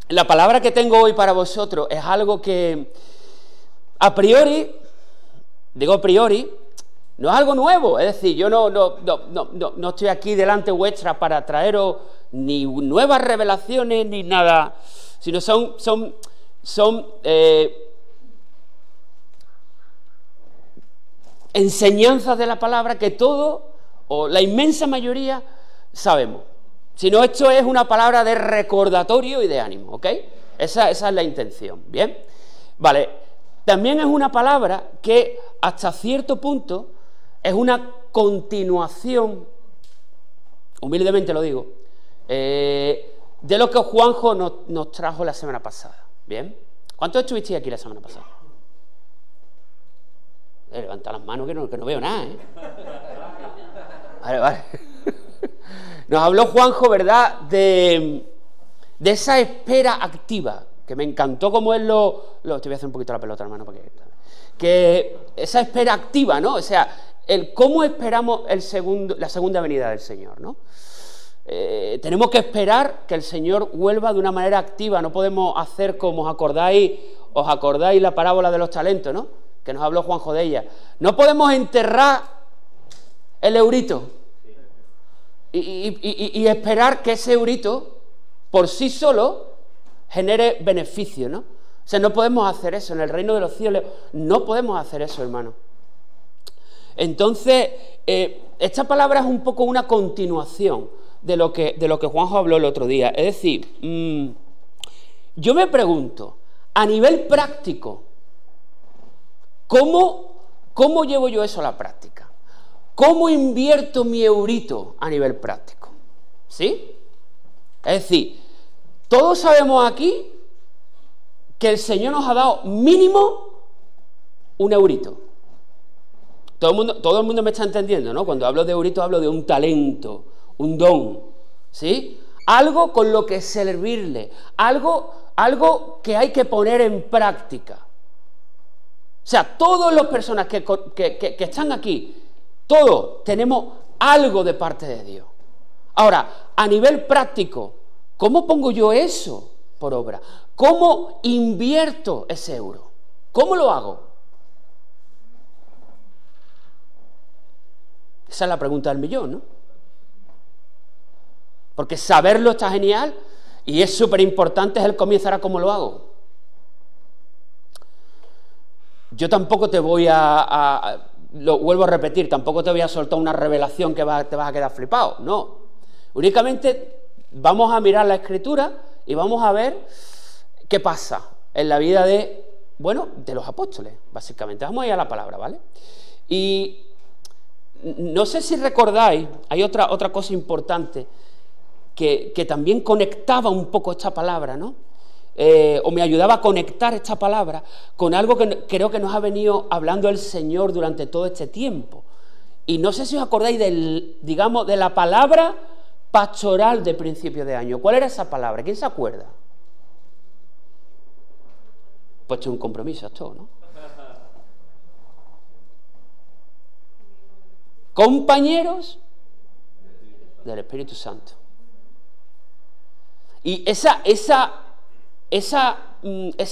la palabra que tengo hoy para vosotros es algo que a priori, digo a priori, no es algo nuevo, es decir, yo no estoy aquí delante vuestra para traeros ni nuevas revelaciones ni nada, sino son enseñanzas de la palabra que todos, o la inmensa mayoría, sabemos. Si no, esto es una palabra de recordatorio y de ánimo, ¿ok? Esa es la intención, ¿bien? Vale, también es una palabra que hasta cierto punto es una continuación, humildemente lo digo, de lo que Juanjo nos trajo la semana pasada, ¿bien? ¿Cuántos estuvisteis aquí la semana pasada? Levanta las manos que no veo nada, ¿eh? Vale. Nos habló Juanjo, ¿verdad?, de esa espera activa, que me encantó como él te voy a hacer un poquito la pelota, hermano, para que esa espera activa, ¿no? O sea, el cómo esperamos la segunda venida del Señor, ¿no? Tenemos que esperar que el Señor vuelva de una manera activa, no podemos hacer como os acordáis la parábola de los talentos, ¿no?, que nos habló Juanjo de ella. No podemos enterrar el eurito y esperar que ese eurito por sí solo genere beneficio, ¿no? O sea, no podemos hacer eso. En el reino de los cielos no podemos hacer eso, hermano. Entonces, esta palabra es un poco una continuación de lo que Juanjo habló el otro día. Es decir, yo me pregunto, a nivel práctico, ¿cómo llevo yo eso a la práctica? ¿Cómo invierto mi eurito a nivel práctico? ¿Sí? Es decir, todos sabemos aquí que el Señor nos ha dado mínimo un eurito. Todo el mundo me está entendiendo, ¿no? Cuando hablo de eurito hablo de un talento, un don, ¿sí? Algo con lo que servirle, algo que hay que poner en práctica. O sea, todas las personas que están aquí, todos tenemos algo de parte de Dios. Ahora, a nivel práctico, ¿cómo pongo yo eso por obra? ¿Cómo invierto ese euro? ¿Cómo lo hago? Esa es la pregunta del millón, ¿no? Porque saberlo está genial y es súper importante, es el comienzo. Ahora, ¿cómo lo hago? Yo tampoco te voy lo vuelvo a repetir, tampoco te voy a soltar una revelación que te vas a quedar flipado, no. Únicamente vamos a mirar la Escritura y vamos a ver qué pasa en la vida de los apóstoles, básicamente. Vamos a ir a la palabra, ¿vale? Y no sé si recordáis, hay otra cosa importante que también conectaba un poco esta palabra, ¿no? O me ayudaba a conectar esta palabra con algo que creo que nos ha venido hablando el Señor durante todo este tiempo. Y no sé si os acordáis de la palabra pastoral de principio de año. ¿Cuál era esa palabra? ¿Quién se acuerda? Pues esto es un compromiso, esto, ¿no? Compañeros del Espíritu Santo. Y esa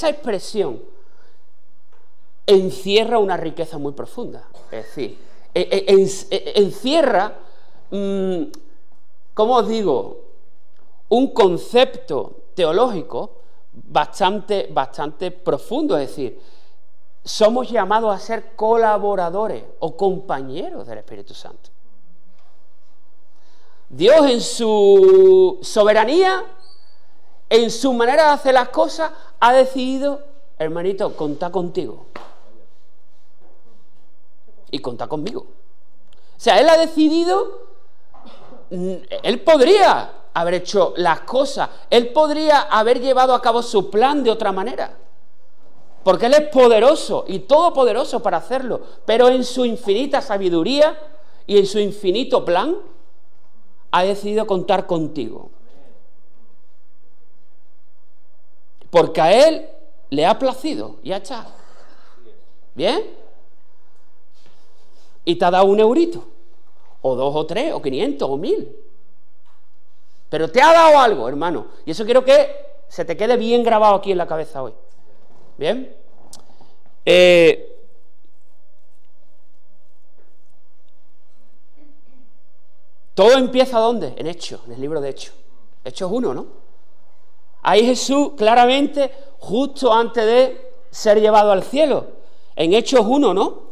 expresión encierra una riqueza muy profunda. Es decir, encierra, ¿cómo os digo?, un concepto teológico bastante profundo. Es decir, somos llamados a ser colaboradores o compañeros del Espíritu Santo. Dios, en su soberanía, en su manera de hacer las cosas, ha decidido, hermanito, contar contigo y contar conmigo. O sea, Él ha decidido, Él podría haber hecho las cosas, Él podría haber llevado a cabo su plan de otra manera, porque Él es poderoso y todopoderoso para hacerlo, pero en su infinita sabiduría y en su infinito plan ha decidido contar contigo. Porque a Él le ha placido, ya está. ¿Bien? Y te ha dado un eurito, o 2 o 3, o 500, o 1000. Pero te ha dado algo, hermano. Y eso quiero que se te quede bien grabado aquí en la cabeza hoy. ¿Bien? Todo empieza ¿dónde? En Hechos, en el libro de Hechos. Hechos 1, ¿no? Ahí Jesús claramente, justo antes de ser llevado al cielo, en Hechos 1, ¿no?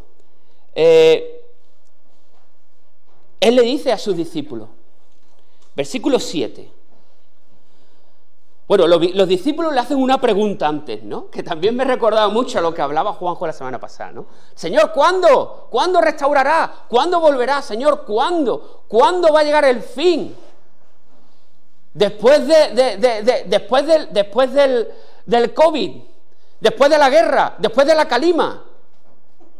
Él le dice a sus discípulos, versículo 7. Bueno, los discípulos le hacen una pregunta antes, ¿no? Que también me recordaba mucho a lo que hablaba Juanjo la semana pasada, ¿no? Señor, ¿cuándo? ¿Cuándo restaurará? ¿Cuándo volverá? Señor, ¿cuándo? ¿Cuándo va a llegar el fin? Después del COVID, después de la guerra, después de la calima.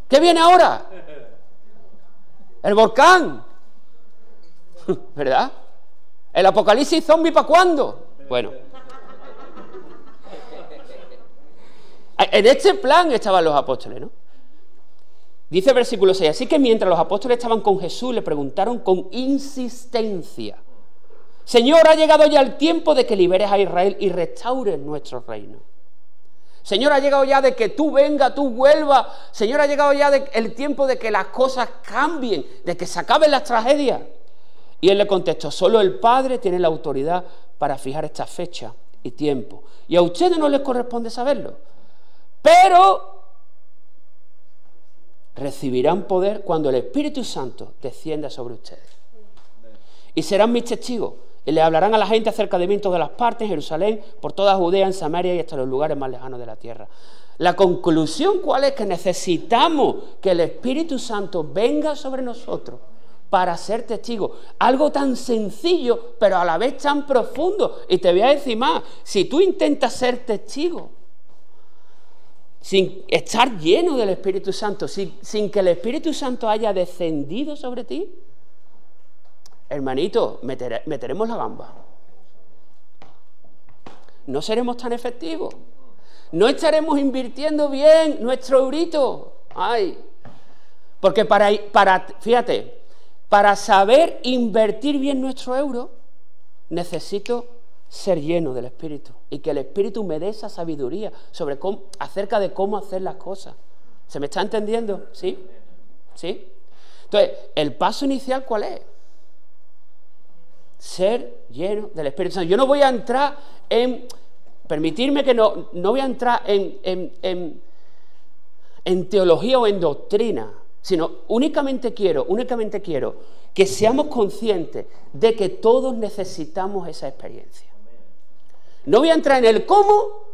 ¿Qué viene ahora? El volcán. ¿Verdad? ¿El apocalipsis zombie para cuándo? Bueno. En este plan estaban los apóstoles, ¿no? Dice el versículo 6, así que mientras los apóstoles estaban con Jesús, le preguntaron con insistencia, Señor, ha llegado ya el tiempo de que liberes a Israel y restaures nuestro reino. Señor, ha llegado ya de que tú vengas, tú vuelvas. Señor, ha llegado ya el tiempo de que las cosas cambien, de que se acaben las tragedias. Y él le contestó, solo el Padre tiene la autoridad para fijar esta fecha y tiempo. Y a ustedes no les corresponde saberlo. Pero recibirán poder cuando el Espíritu Santo descienda sobre ustedes. Y serán mis testigos. Y le hablarán a la gente acerca de mí en todas las partes, en Jerusalén, por toda Judea, en Samaria y hasta los lugares más lejanos de la tierra. La conclusión, ¿cuál es? Que necesitamos que el Espíritu Santo venga sobre nosotros para ser testigos. Algo tan sencillo, pero a la vez tan profundo. Y te voy a decir más, si tú intentas ser testigo sin estar lleno del Espíritu Santo, sin que el Espíritu Santo haya descendido sobre ti, hermanito, meteremos la gamba. No seremos tan efectivos. No estaremos invirtiendo bien nuestro eurito. Ay, porque fíjate, para saber invertir bien nuestro euro, necesito ser lleno del Espíritu y que el Espíritu me dé esa sabiduría acerca de cómo hacer las cosas. ¿Se me está entendiendo? ¿Sí? ¿Sí? Entonces, ¿el paso inicial cuál es? Ser lleno del Espíritu Santo. Yo no voy a entrar permitirme que no voy a entrar en teología o en doctrina, sino únicamente quiero que seamos conscientes de que todos necesitamos esa experiencia. No voy a entrar en el cómo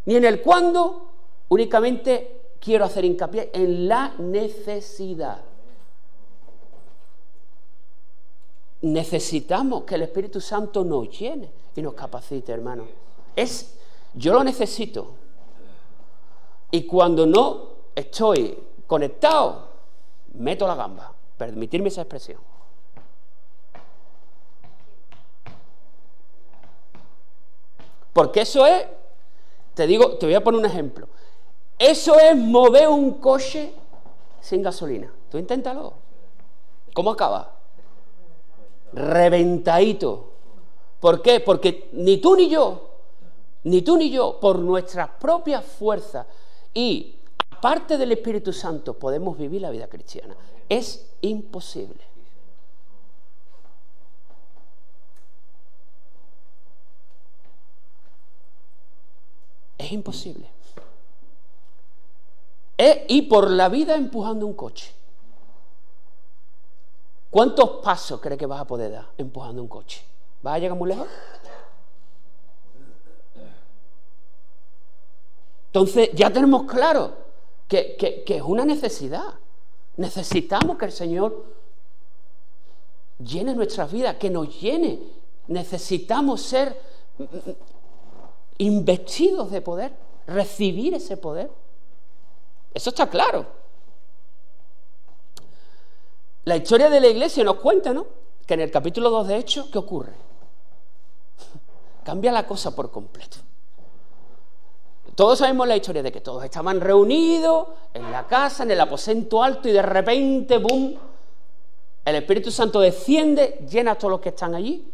ni en el cuándo, únicamente quiero hacer hincapié en la necesidad. Necesitamos que el Espíritu Santo nos llene y nos capacite, hermano. Yo lo necesito. Y cuando no estoy conectado, meto la gamba. Permitirme esa expresión. Porque eso es, te voy a poner un ejemplo. Eso es mover un coche sin gasolina. Tú inténtalo. ¿Cómo acaba? Reventadito. ¿Por qué? Porque ni tú ni yo, por nuestras propias fuerzas y aparte del Espíritu Santo, podemos vivir la vida cristiana. Es imposible. Es imposible. Ir por la vida empujando un coche. ¿Cuántos pasos crees que vas a poder dar empujando un coche? ¿Vas a llegar muy lejos? Entonces ya tenemos claro que es una necesidad. Necesitamos que el Señor llene nuestras vidas, que nos llene. Necesitamos ser investidos de poder, recibir ese poder. Eso está claro. La historia de la iglesia nos cuenta, ¿no? Que en el capítulo 2 de Hechos, ¿qué ocurre? Cambia la cosa por completo. Todos sabemos la historia de que todos estaban reunidos en la casa, en el aposento alto, y de repente, ¡bum!, el Espíritu Santo desciende, llena a todos los que están allí,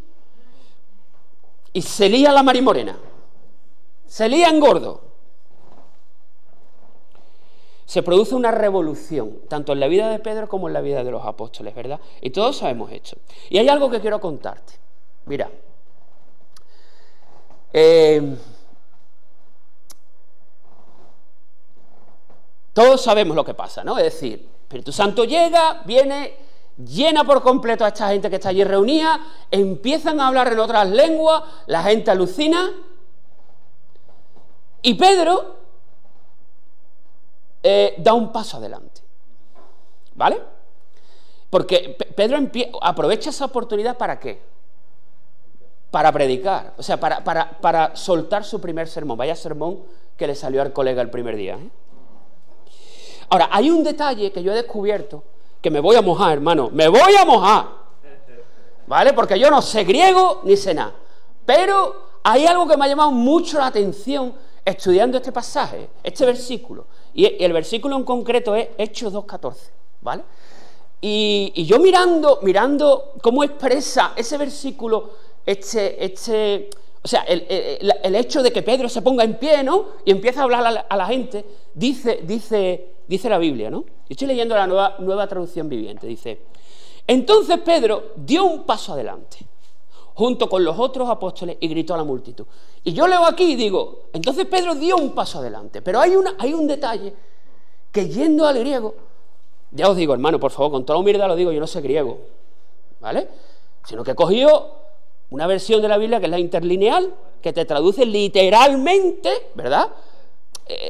y se lía la marimorena. se lía en gordo. Se produce una revolución, tanto en la vida de Pedro como en la vida de los apóstoles, ¿verdad? Y todos sabemos esto. Y hay algo que quiero contarte. Mira, todos sabemos lo que pasa, ¿no? Es decir, el Espíritu Santo llega, viene, llena por completo a esta gente que está allí reunida, empiezan a hablar en otras lenguas, la gente alucina, y Pedro da un paso adelante, ¿vale? Porque Pedro aprovecha esa oportunidad ¿para qué? Para predicar, o sea, para soltar su primer sermón. Vaya sermón que le salió al colega el primer día, ¿eh? Ahora, hay un detalle que yo he descubierto, que me voy a mojar, hermano, me voy a mojar, ¿vale? Porque yo no sé griego ni sé nada, pero hay algo que me ha llamado mucho la atención estudiando este pasaje, este versículo, y el versículo en concreto es Hechos 2:14, ¿vale? Y yo mirando cómo expresa ese versículo, o sea, el hecho de que Pedro se ponga en pie, ¿no? Y empieza a hablar a la gente, dice la Biblia, ¿no? Yo estoy leyendo la nueva traducción viviente, dice: entonces Pedro dio un paso adelante, junto con los otros apóstoles, y gritó a la multitud. Y yo leo aquí y digo, entonces Pedro dio un paso adelante, pero hay un detalle que, yendo al griego, ya os digo, hermano, por favor, con toda la humildad lo digo, yo no sé griego, ¿vale? Sino que he cogido una versión de la Biblia que es la interlineal, que te traduce literalmente, ¿verdad?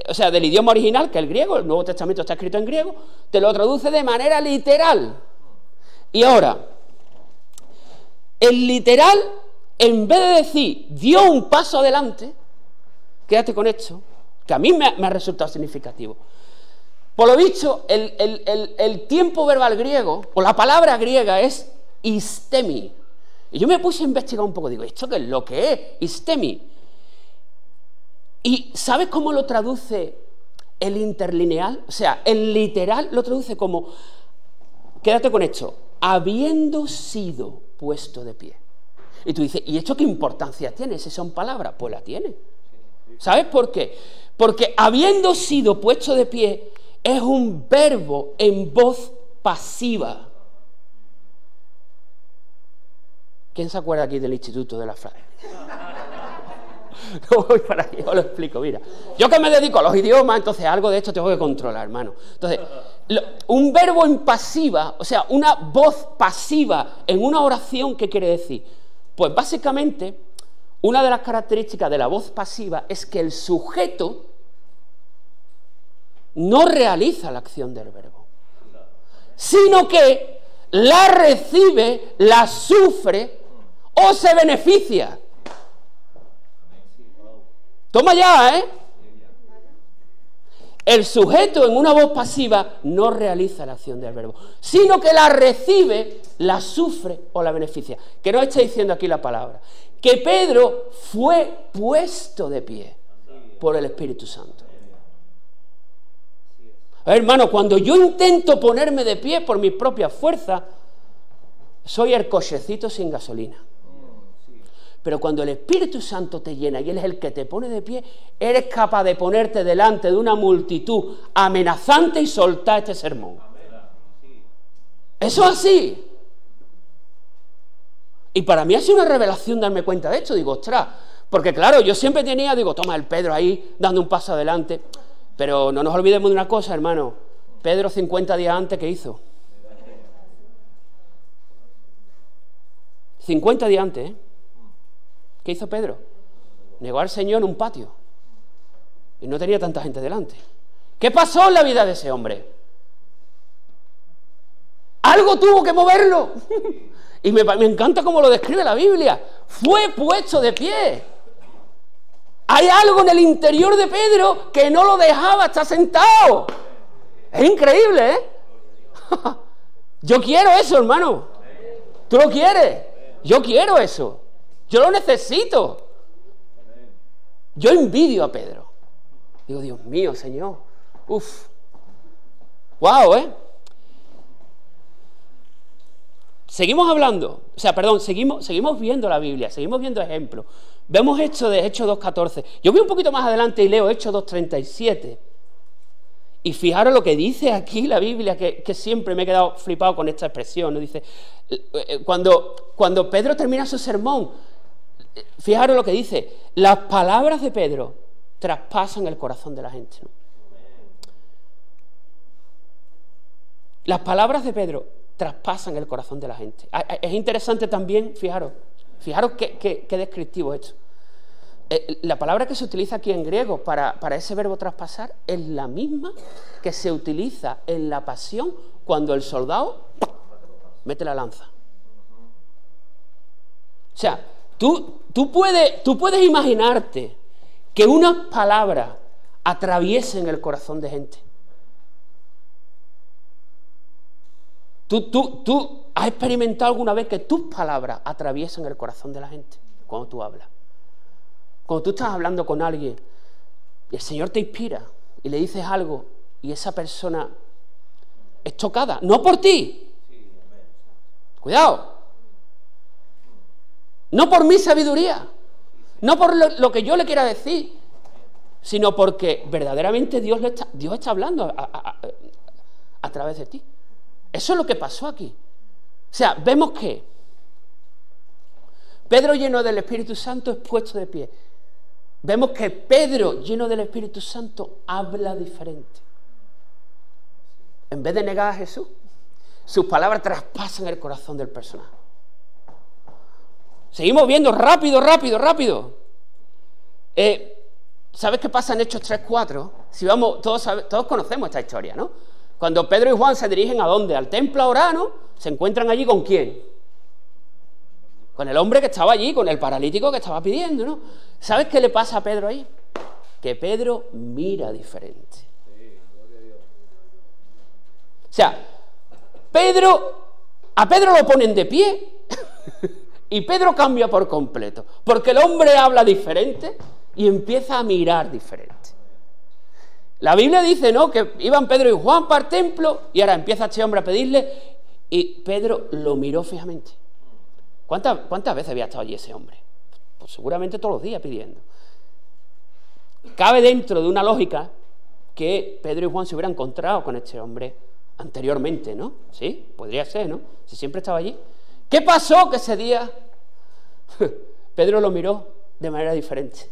O sea, del idioma original, que es el griego, el Nuevo Testamento está escrito en griego, te lo traduce de manera literal. Y ahora, el literal, en vez de decir, dio un paso adelante, quédate con esto, que a mí me ha resultado significativo. Por lo visto, el tiempo verbal griego, o la palabra griega, es istemi. Y yo me puse a investigar un poco, digo, ¿esto qué es lo que es? Istemi. ¿Y sabes cómo lo traduce el interlineal? O sea, el literal lo traduce como, quédate con esto, habiendo sido puesto de pie. Y tú dices, ¿y esto qué importancia tiene? Si son palabras, pues la tiene. ¿Sabes por qué? Porque habiendo sido puesto de pie es un verbo en voz pasiva. ¿Quién se acuerda aquí del Instituto de la Frase? No voy para aquí, os lo explico, mira. Yo que me dedico a los idiomas, entonces algo de esto tengo que controlar, hermano. Entonces, un verbo en pasiva, o sea, una voz pasiva en una oración, ¿qué quiere decir? Pues básicamente, una de las características de la voz pasiva es que el sujeto no realiza la acción del verbo, sino que la recibe, la sufre o se beneficia. Toma ya, ¿eh? El sujeto en una voz pasiva no realiza la acción del verbo, sino que la recibe, la sufre o la beneficia. ¿Qué nos está diciendo aquí la palabra? Que Pedro fue puesto de pie por el Espíritu Santo. Hermano, cuando yo intento ponerme de pie por mis propias fuerzas, soy el cochecito sin gasolina. Pero cuando el Espíritu Santo te llena y Él es el que te pone de pie, eres capaz de ponerte delante de una multitud amenazante y soltar este sermón. Eso es así. Y para mí ha sido una revelación darme cuenta de esto. Digo, ostras, porque claro, yo siempre tenía, digo, toma el Pedro ahí dando un paso adelante. Pero no nos olvidemos de una cosa, hermano. Pedro 50 días antes, ¿qué hizo? 50 días antes, ¿eh? ¿Qué hizo Pedro? Negó al Señor en un patio. Y no tenía tanta gente delante. ¿Qué pasó en la vida de ese hombre? Algo tuvo que moverlo. Y me encanta cómo lo describe la Biblia. Fue puesto de pie. Hay algo en el interior de Pedro que no lo dejaba estar sentado. Es increíble, ¿eh? Yo quiero eso, hermano. ¿Tú lo quieres? Yo quiero eso. Yo lo necesito. Yo envidio a Pedro. Digo, Dios mío, Señor. Uf. Wow, ¿eh? seguimos hablando, o sea, perdón, seguimos viendo la Biblia, seguimos viendo ejemplos. Vemos esto de Hechos 2.14. Yo voy un poquito más adelante y leo Hechos 2.37. Y fijaros lo que dice aquí la Biblia, que siempre me he quedado flipado con esta expresión, ¿no? Dice, cuando Pedro termina su sermón, fijaros lo que dice, las palabras de Pedro traspasan el corazón de la gente, ¿no? Las palabras de Pedro traspasan el corazón de la gente. Es interesante también, fijaros qué descriptivo es esto. La palabra que se utiliza aquí en griego para ese verbo traspasar es la misma que se utiliza en la pasión cuando el soldado mete la lanza. O sea, tú puedes imaginarte que unas palabras atraviesen el corazón de gente. ¿Tú has experimentado alguna vez que tus palabras atraviesan el corazón de la gente cuando tú hablas? Cuando tú estás hablando con alguien y el Señor te inspira y le dices algo y esa persona es tocada, no por ti, cuidado, no por mi sabiduría, no por lo que yo le quiera decir, sino porque verdaderamente Dios está hablando a través de ti. Eso es lo que pasó aquí. O sea, vemos que Pedro, lleno del Espíritu Santo, es puesto de pie. Vemos que Pedro, lleno del Espíritu Santo, habla diferente. En vez de negar a Jesús, sus palabras traspasan el corazón del personaje. Seguimos viendo rápido. ¿Sabes qué pasa en Hechos 3:4? Si vamos, todos conocemos esta historia, ¿no? Cuando Pedro y Juan se dirigen ¿a dónde? Al templo a orar, ¿no? Se encuentran allí ¿con quién? Con el hombre que estaba allí, con el paralítico que estaba pidiendo, ¿no? ¿Sabes qué le pasa a Pedro ahí? Que Pedro mira diferente. O sea, a Pedro lo ponen de pie y Pedro cambia por completo, porque el hombre habla diferente y empieza a mirar diferente. La Biblia dice, ¿no?, que iban Pedro y Juan para el templo y ahora empieza este hombre a pedirle y Pedro lo miró fijamente. ¿Cuántas veces había estado allí ese hombre? Pues seguramente todos los días pidiendo. Cabe dentro de una lógica que Pedro y Juan se hubieran encontrado con este hombre anteriormente, ¿no? Sí, podría ser, ¿no? Si siempre estaba allí. ¿Qué pasó que ese día Pedro lo miró de manera diferente?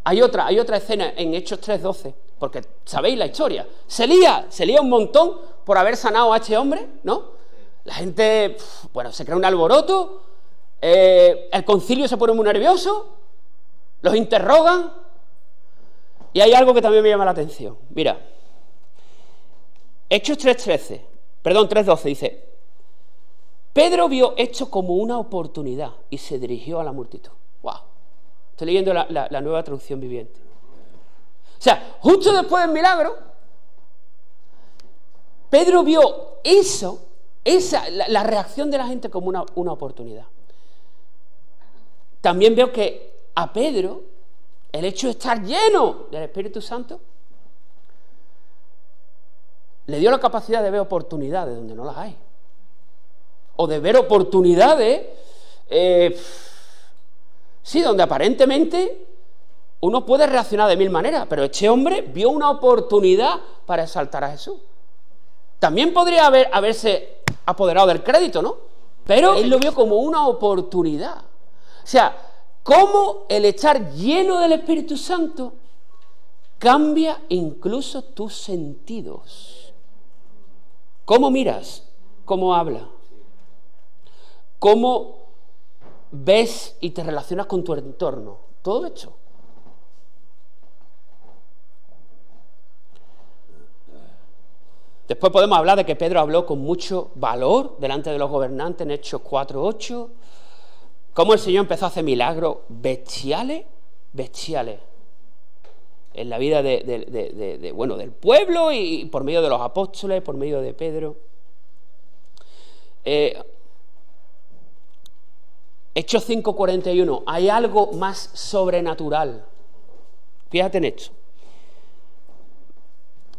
Hay otra escena en Hechos 3:12, porque sabéis la historia. Se lía un montón por haber sanado a este hombre, ¿no? La gente, se crea un alboroto, el concilio se pone muy nervioso, los interrogan, y hay algo que también me llama la atención. Mira, Hechos 3:12 dice, Pedro vio esto como una oportunidad y se dirigió a la multitud. ¡Wow! Estoy leyendo la nueva traducción viviente. O sea, justo después del milagro, Pedro vio la reacción de la gente como una oportunidad. También veo que a Pedro, el hecho de estar lleno del Espíritu Santo, le dio la capacidad de ver oportunidades donde no las hay. O de ver oportunidades, sí, donde aparentemente uno puede reaccionar de mil maneras, pero este hombre vio una oportunidad para exaltar a Jesús. También podría haberse apoderado del crédito, ¿no? Pero él lo vio como una oportunidad. O sea, cómo el estar lleno del Espíritu Santo cambia incluso tus sentidos. ¿Cómo miras? ¿Cómo hablas? ¿Cómo ves y te relacionas con tu entorno? Todo esto. Después podemos hablar de que Pedro habló con mucho valor delante de los gobernantes en Hechos 4:8. Cómo el Señor empezó a hacer milagros bestiales en la vida del pueblo y por medio de los apóstoles, por medio de Pedro. Hechos 5:41, hay algo más sobrenatural Fíjate en esto.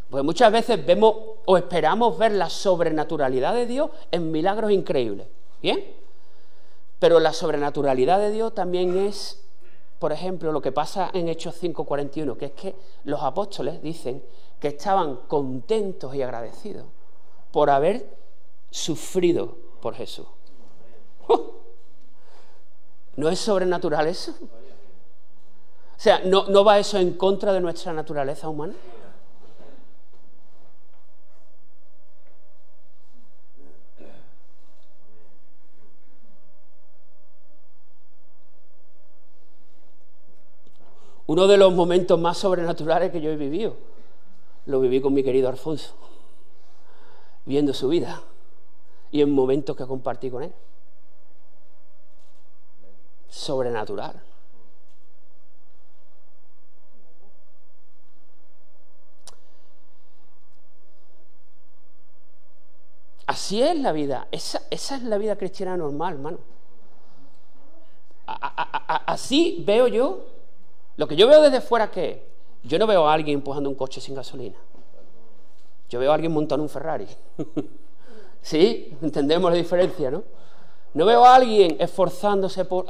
Pues muchas veces vemos o esperamos ver la sobrenaturalidad de Dios en milagros increíbles. ¿Bien? Pero la sobrenaturalidad de Dios también es, por ejemplo, lo que pasa en Hechos 5:41, que es que los apóstoles dicen que estaban contentos y agradecidos por haber sufrido por Jesús. ¿No es sobrenatural eso? O sea, ¿no va eso en contra de nuestra naturaleza humana? Uno de los momentos más sobrenaturales que yo he vivido, lo viví con mi querido Alfonso, viendo su vida y en momentos que compartí con él. Sobrenatural. Así es la vida, esa es la vida cristiana normal, hermano. Así veo yo, lo que yo veo desde fuera, que yo no veo a alguien empujando un coche sin gasolina. Yo veo a alguien montando un Ferrari. ¿Sí? Entendemos la diferencia, ¿no? No veo a alguien esforzándose por...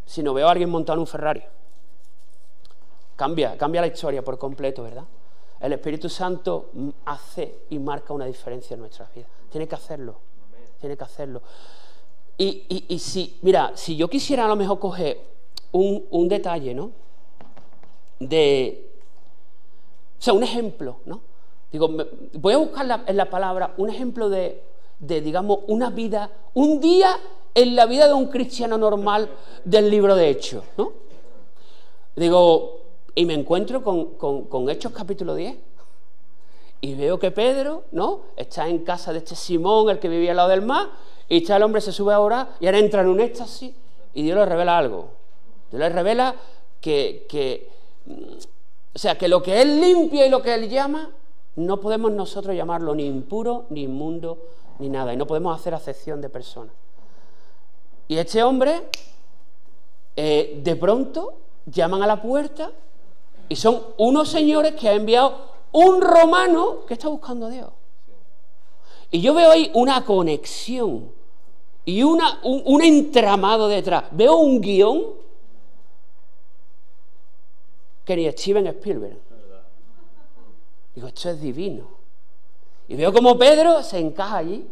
sino veo a alguien montando un Ferrari. Cambia la historia por completo, ¿verdad? El Espíritu Santo hace y marca una diferencia en nuestras vidas. Tiene que hacerlo. Tiene que hacerlo. Y si, mira, si yo quisiera a lo mejor coger un detalle, ¿no? O sea, un ejemplo, ¿no? Digo, voy a buscar en la palabra un ejemplo de, digamos, una vida, un día en la vida de un cristiano normal del libro de Hechos, ¿no? Digo, y me encuentro con Hechos capítulo 10 y veo que Pedro, ¿no? Está en casa de este Simón, el que vivía al lado del mar, y está el hombre, se sube a orar y ahora entra en un éxtasis y Dios le revela algo. Dios le revela o sea, que lo que Él limpia y lo que Él llama, no podemos nosotros llamarlo ni impuro, ni inmundo, ni nada. Y no podemos hacer acepción de personas. Y este hombre, de pronto, llaman a la puerta y son unos señores que ha enviado un romano que está buscando a Dios. Y yo veo ahí una conexión y un entramado detrás. Veo un guión que ni Steven Spielberg. Digo, esto es divino. Y veo como Pedro se encaja allí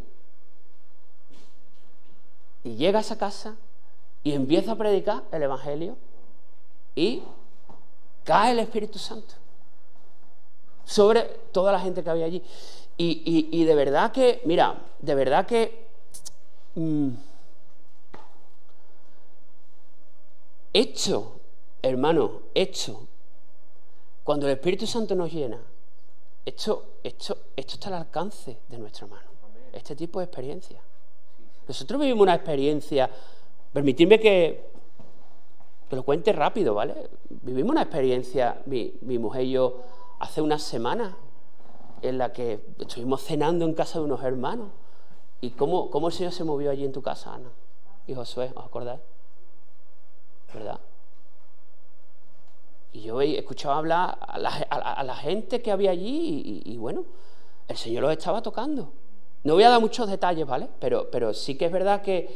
y llega a esa casa y empieza a predicar el Evangelio y cae el Espíritu Santo sobre toda la gente que había allí. Y de verdad que, mira, de verdad que hermano, cuando el Espíritu Santo nos llena, esto está al alcance de nuestra mano. Este tipo de experiencia. Nosotros vivimos una experiencia, permitidme que lo cuente rápido, ¿vale? Vivimos una experiencia, mi mujer y yo, hace unas semanas, en la que estuvimos cenando en casa de unos hermanos. ¿Y cómo el Señor se movió allí en tu casa, Ana? Y Josué, ¿os acordáis? ¿Verdad? Y yo escuchaba hablar a la gente que había allí y bueno, el Señor los estaba tocando. No voy a dar muchos detalles, ¿vale? Pero sí que es verdad que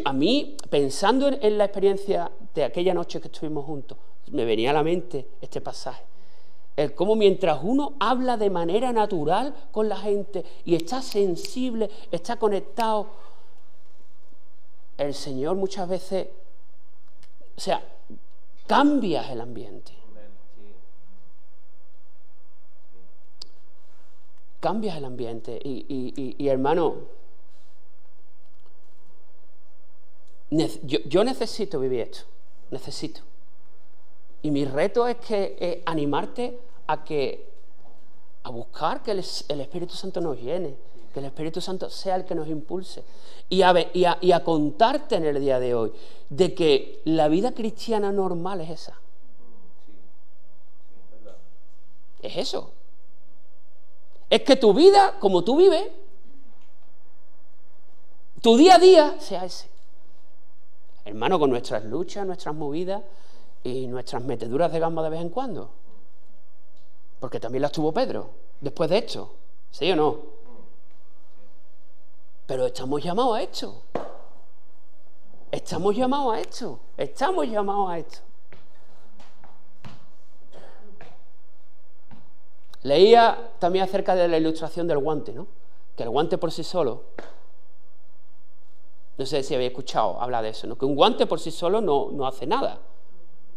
a mí, pensando en la experiencia de aquella noche que estuvimos juntos, me venía a la mente este pasaje. El cómo mientras uno habla de manera natural con la gente y está sensible, está conectado, el Señor muchas veces, o sea, cambias el ambiente. Cambias el ambiente. Y hermano, yo necesito vivir esto. Necesito. Y mi reto es animarte a buscar que el Espíritu Santo nos llene, que el Espíritu Santo sea el que nos impulse. Y a contarte en el día de hoy de que la vida cristiana normal es esa. Es eso. Es que tu vida, como tú vives, tu día a día sea ese. Hermano, con nuestras luchas, nuestras movidas, y nuestras meteduras de gamba de vez en cuando. Porque también las tuvo Pedro, después de esto. ¿Sí o no? Pero estamos llamados a esto. Estamos llamados a esto. Estamos llamados a esto. Leía también acerca de la ilustración del guante, ¿no? Que el guante por sí solo, no sé si habéis escuchado hablar de eso, ¿no? Que un guante por sí solo no hace nada.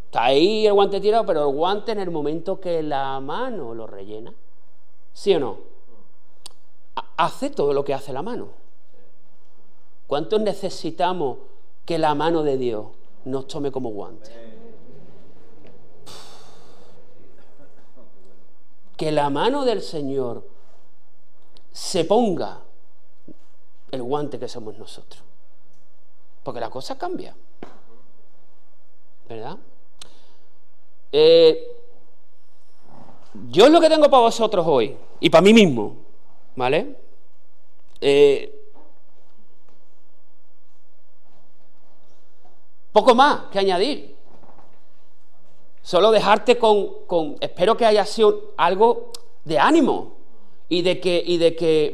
Está ahí el guante tirado, pero el guante en el momento que la mano lo rellena, ¿sí o no? Hace todo lo que hace la mano. ¿Cuántos necesitamos que la mano de Dios nos tome como guante? Que la mano del Señor se ponga el guante que somos nosotros. Porque la cosa cambia. ¿Verdad? Yo es lo que tengo para vosotros hoy, y para mí mismo, ¿vale? Poco más que añadir. Solo dejarte con espero que haya sido algo de ánimo y de que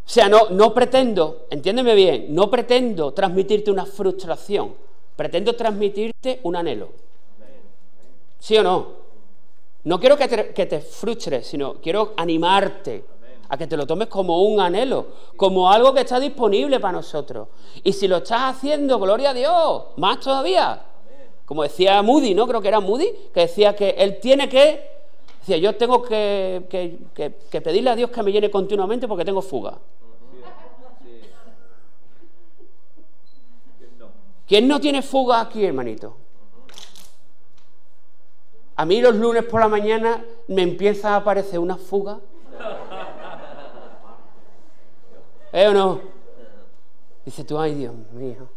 o sea, no pretendo, entiéndeme bien, no pretendo transmitirte una frustración, pretendo transmitirte un anhelo. ¿Sí o no? No quiero que te frustres, sino quiero animarte a que te lo tomes como un anhelo, como algo que está disponible para nosotros. Y si lo estás haciendo, gloria a Dios, más todavía. Como decía Moody, ¿no? Creo que era Moody, que decía que él tiene que... Decía, yo tengo que pedirle a Dios que me llene continuamente porque tengo fuga. ¿Quién no tiene fuga aquí, hermanito? A mí los lunes por la mañana me empieza a aparecer una fuga. ¿O no? Dice tú, ay, Dios mío.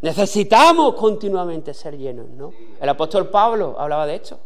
Necesitamos continuamente ser llenos, ¿no? El apóstol Pablo hablaba de esto.